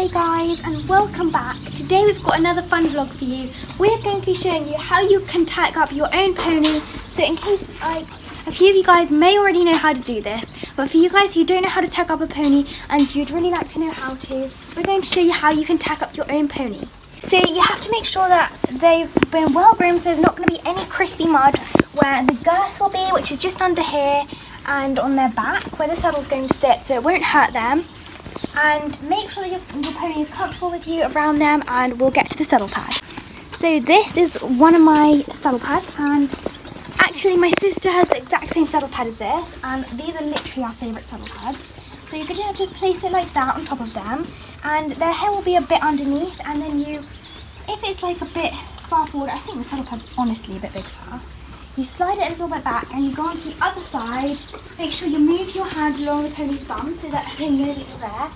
Hey guys, and welcome back. Today we've got another fun vlog for you. We're going to be showing you how you can tack up your own pony. So in case a few of you guys may already know how to do this, but for you guys who don't know how to tack up a pony and you'd really like to know how to, we're going to show you how you can tack up your own pony. So you have to make sure that they've been well groomed, so there's not going to be any crispy mud where the girth will be, which is just under here, and on their back where the saddle's going to sit, so it won't hurt them. And make sure that your pony is comfortable with you around them, and we'll get to the saddle pad. So this is one of my saddle pads, and actually my sister has the exact same saddle pad as this, and these are literally our favourite saddle pads. So you're going to just place it like that on top of them, and their hair will be a bit underneath, and then if it's like a bit far forward, I think the saddle pad's honestly a bit big for her. You slide it a little bit back and you go on to the other side. Make sure you move your hand along the pony's bum so that her nose is there.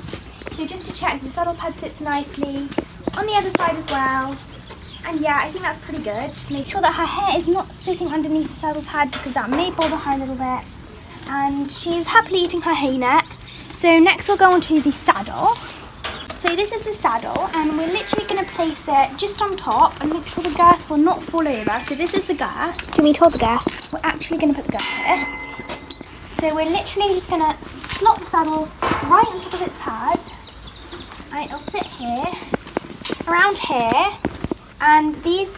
So just to check the saddle pad sits nicely on the other side as well. And yeah, I think that's pretty good. Just make sure that her hair is not sitting underneath the saddle pad because that may bother her a little bit. And she's happily eating her hay net. So next we'll go on to the saddle. So this is the saddle, and we're literally going to place it just on top and make sure the girth will not fall over. So this is the girth. Can we hold the girth? We're actually going to put the girth here. So we're literally just going to slot the saddle right on top of its pad, and it'll sit here, around here, and these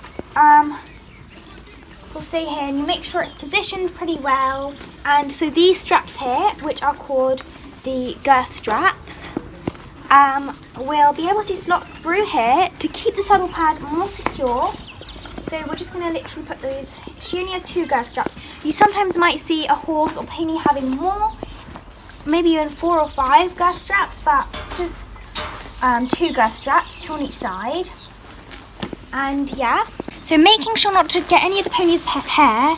will stay here, and you make sure it's positioned pretty well. And so these straps here, which are called the girth straps, we'll be able to slot through here to keep the saddle pad more secure. So we're just going to literally put those. She only has 2 girth straps. You sometimes might see a horse or pony having more, maybe even 4 or 5 girth straps, but this is 2 girth straps, 2 on each side. And yeah, so making sure not to get any of the pony's hair,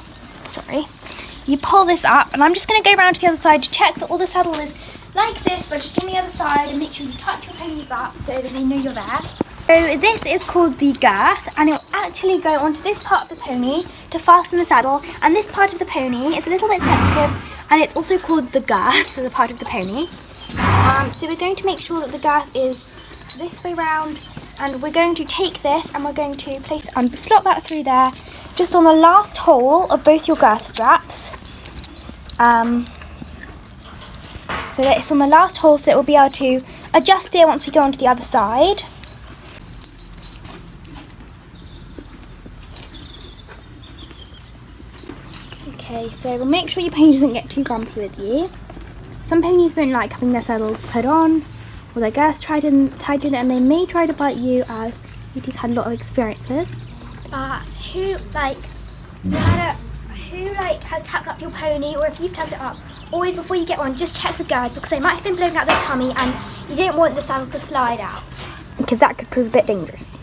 you pull this up, and I'm just going to go around to the other side to check that all the saddle is like this, but just on the other side, and make sure you touch your pony's butt so that they know you're there. So this is called the girth, and it will actually go onto this part of the pony to fasten the saddle, and this part of the pony is a little bit sensitive, and it's also called the girth, so the part of the pony. So we're going to make sure that the girth is this way round, and we're going to take this and we're going to place and slot that through there, just on the last hole of both your girth straps. So that it's on the last hole, so that we'll be able to adjust it once we go onto the other side. Okay, so we'll make sure your pony doesn't get too grumpy with you. Some ponies won't like having their saddles put on or their girths tied in, and they may try to bite you, as Beauty's had a lot of experience with. But who has tacked up your pony, or if you've tacked it up, always before you get one, just check the girth, because they might have been blown out their tummy and you don't want the saddle to slide out, because that could prove a bit dangerous.